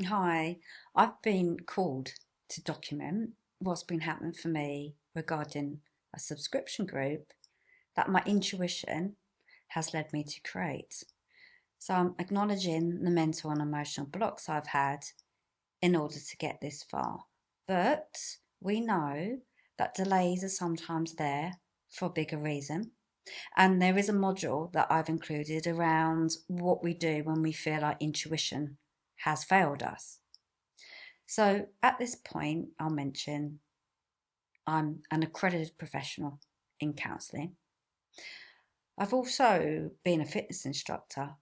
Hi, I've been called to document what's been happening for me regarding a subscription group that my intuition has led me to create. So I'm acknowledging the mental and emotional blocks I've had in order to get this far. But we know that delays are sometimes there for a bigger reason. And there is a module that I've included around what we do when we feel our intuition has failed us. So at this point, I'll mention I'm an accredited professional in counselling. I've also been a fitness instructor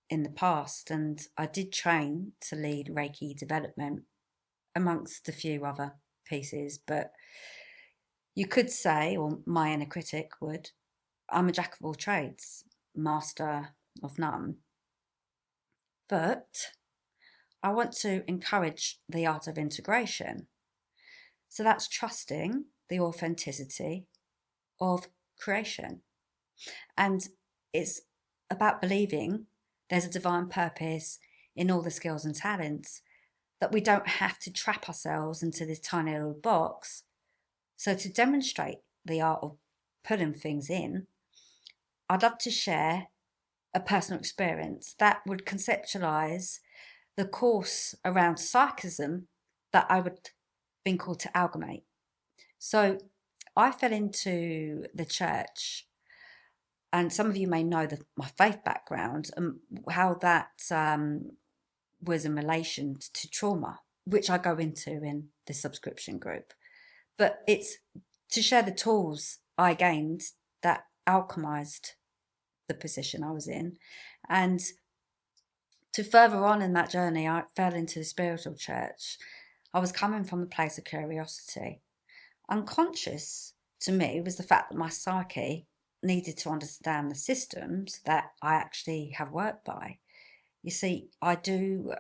in the past, and I did train to lead Reiki development amongst a few other pieces. But you could say, or my inner critic would, I'm a jack of all trades, master of none. But I want to encourage the art of integration. So that's trusting the authenticity of creation. And it's about believing there's a divine purpose in all the skills and talents, that we don't have to trap ourselves into this tiny little box. So to demonstrate the art of putting things in, I'd love to share a personal experience that would conceptualize the course around psychism that I would been called to amalgamate. So I fell into the church, and some of you may know my faith background and how that was in relation to trauma, which I go into in the subscription group. But it's to share the tools I gained that alchemized the position I was in. And to further on in that journey, I fell into the spiritual church. I was coming from a place of curiosity. Unconscious to me was the fact that my psyche needed to understand the systems that I actually have worked by. You see, I do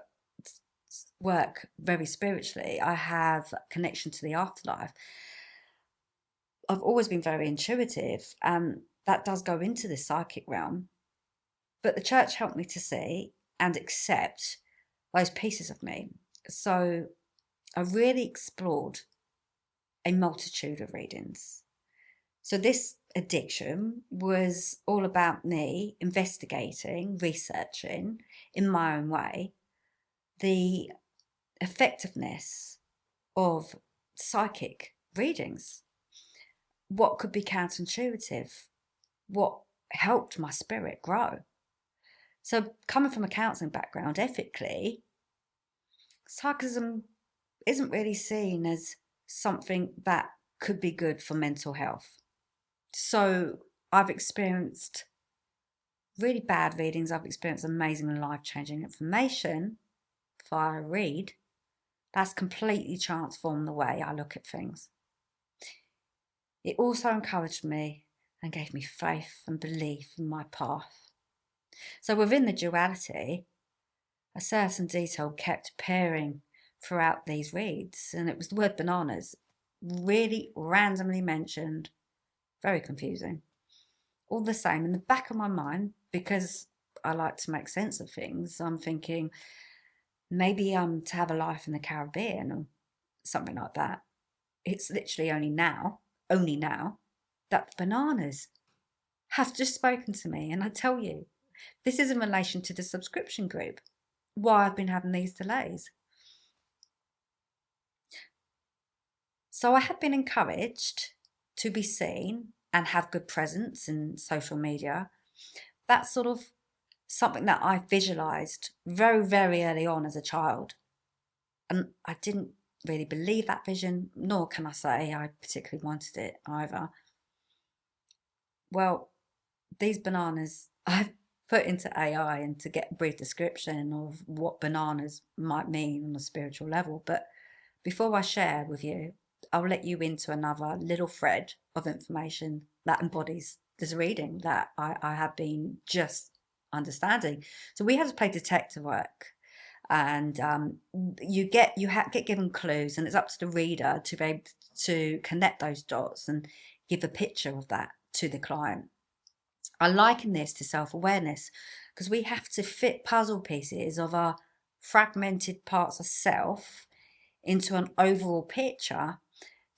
work very spiritually. I have connection to the afterlife. I've always been very intuitive, and that does go into the psychic realm. But the church helped me to see and accept those pieces of me. So I really explored a multitude of readings. So this addiction was all about me investigating, researching in my own way the effectiveness of psychic readings, what could be counterintuitive, what helped my spirit grow. So coming from a counselling background, ethically, psychism isn't really seen as something that could be good for mental health. So I've experienced really bad readings. I've experienced amazing and life-changing information via read. That's completely transformed the way I look at things. It also encouraged me and gave me faith and belief in my path. So within the duality, a certain detail kept appearing throughout these reads, and it was the word bananas, really randomly mentioned, very confusing. All the same, in the back of my mind, because I like to make sense of things, I'm thinking maybe to have a life in the Caribbean or something like that. It's literally only now, that bananas have just spoken to me. And I tell you, this is in relation to the subscription group, why I've been having these delays. So I have been encouraged to be seen and have good presence in social media. That's sort of something that I visualized very, very early on as a child. And I didn't really believe that vision, nor can I say I particularly wanted it either. Well, these bananas I've put into AI and to get a brief description of what bananas might mean on a spiritual level. But before I share with you, I'll let you into another little thread of information that embodies this reading that I have been just understanding. So we have to play detective work, and you get given clues, and it's up to the reader to be able to connect those dots and give a picture of that to the client. I liken this to self-awareness because we have to fit puzzle pieces of our fragmented parts of self into an overall picture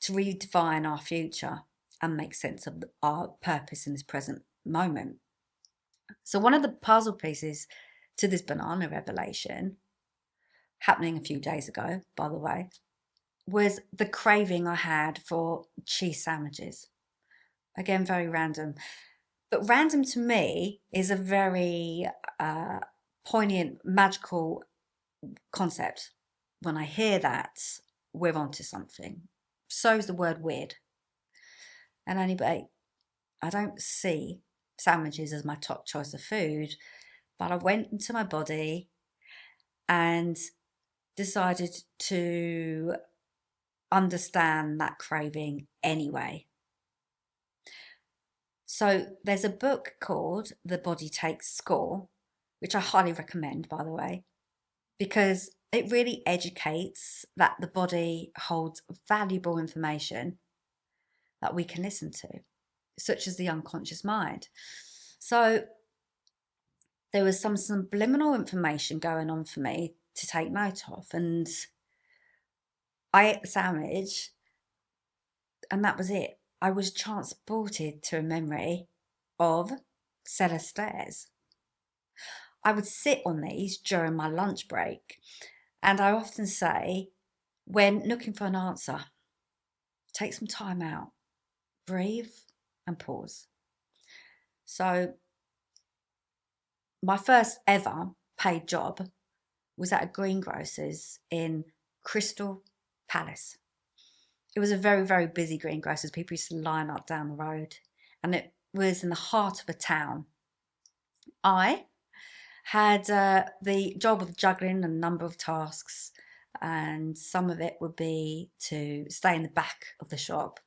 to redefine our future and make sense of our purpose in this present moment. So one of the puzzle pieces to this banana revelation, happening a few days ago, by the way, was the craving I had for cheese sandwiches. Again, very random. But random to me is a very poignant, magical concept. When I hear that, we're onto something. So's the word weird. And anyway, I don't see sandwiches as my top choice of food, but I went into my body and decided to understand that craving anyway. So there's a book called The Body Takes Score, which I highly recommend, by the way, because it really educates that the body holds valuable information that we can listen to, such as the unconscious mind. So there was some subliminal information going on for me to take note of, and I ate the sandwich and that was it. I was transported to a memory of cellar stairs. I would sit on these during my lunch break, and I often say, when looking for an answer, take some time out, breathe and pause. So my first ever paid job was at a greengrocer's in Crystal Palace. It was a very, very busy greengrocer's. People used to line up down the road, and it was in the heart of a town. I had the job of juggling a number of tasks, and some of it would be to stay in the back of the shop.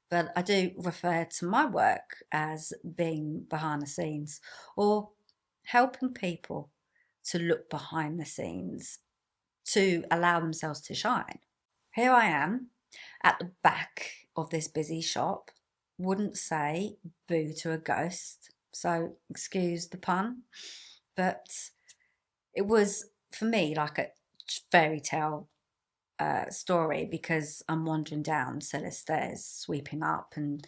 But I do refer to my work as being behind the scenes, or helping people to look behind the scenes to allow themselves to shine. Here I am at the back of this busy shop. Wouldn't say boo to a ghost, so excuse the pun, but it was for me like a fairy tale story, because I'm wandering down cellar stairs, sweeping up and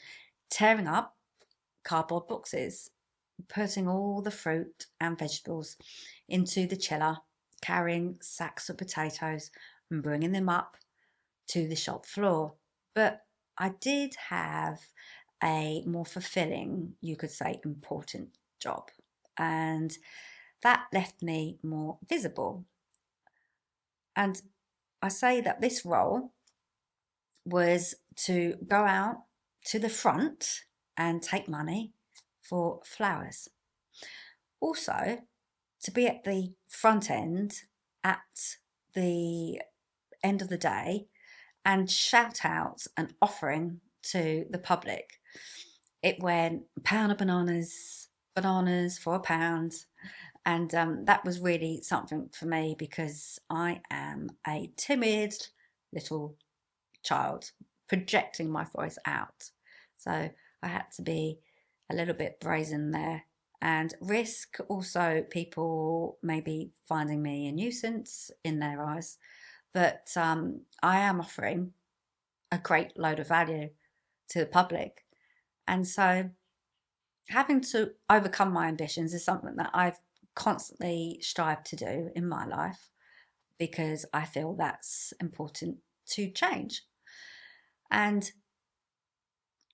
tearing up cardboard boxes, putting all the fruit and vegetables into the chiller, carrying sacks of potatoes and bringing them up to the shop floor. But I did have a more fulfilling, you could say, important job, and that left me more visible. And I say that this role was to go out to the front and take money for flowers. Also, to be at the front end at the end of the day and shout out an offering to the public. It went pound of bananas for £1. And that was really something for me, because I am a timid little child projecting my voice out. So I had to be a little bit brazen there, and risk also people maybe finding me a nuisance in their eyes. But I am offering a great load of value to the public. And so having to overcome my ambitions is something that I've constantly strived to do in my life, because I feel that's important to change. And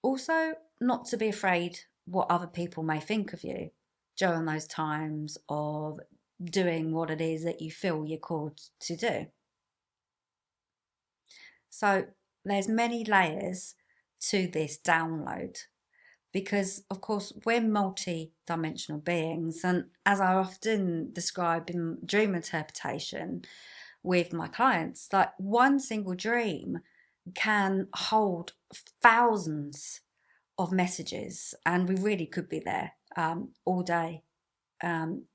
also not to be afraid what other people may think of you during those times of doing what it is that you feel you're called to do. So there's many layers to this download, because of course we're multi-dimensional beings, and as I often describe in dream interpretation with my clients, like one single dream can hold thousands of messages, and we really could be there all day,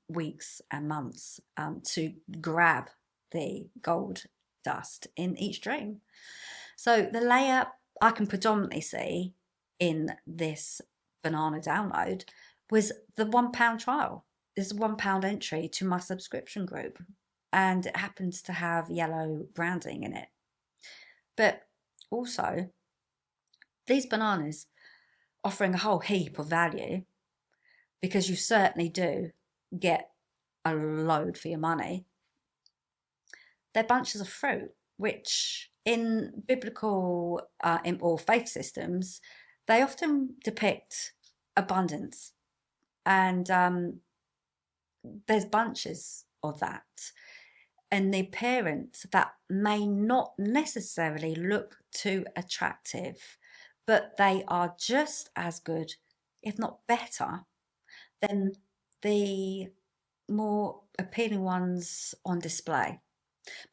weeks and months to grab the gold dust in each dream. So the layer I can predominantly see in this banana download was the £1 trial, this £1 entry to my subscription group. and it happens to have yellow branding in it. But also, these bananas offering a whole heap of value, because you certainly do get a load for your money. They're bunches of fruit, which in biblical or faith systems, they often depict abundance. And there's bunches of that. And the appearance that may not necessarily look too attractive, but they are just as good, if not better, than the more appealing ones on display.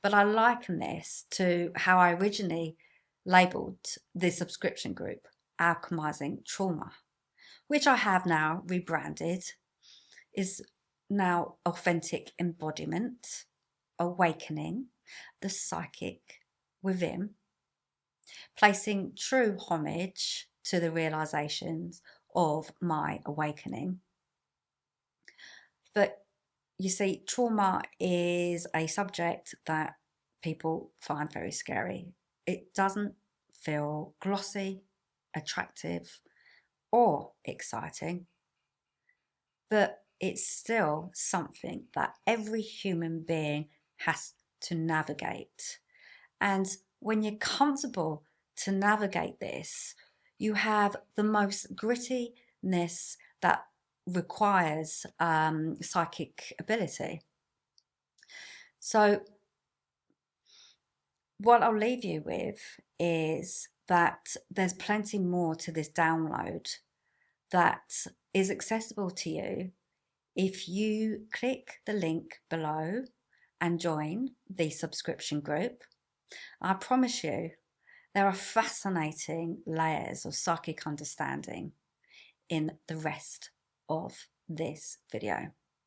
But I liken this to how I originally labelled the subscription group, Alchemizing Trauma, which I have now rebranded, is now Authentic Embodiment, Awakening the Psychic Within, placing true homage to the realizations of my awakening. But you see, trauma is a subject that people find very scary. It doesn't feel glossy, attractive, or exciting, but it's still something that every human being has to navigate. And when you're comfortable to navigate this, you have the most grittiness that requires psychic ability. So what I'll leave you with is that there's plenty more to this download that is accessible to you if you click the link below and join the subscription group. I promise you, there are fascinating layers of psychic understanding in the rest of this video.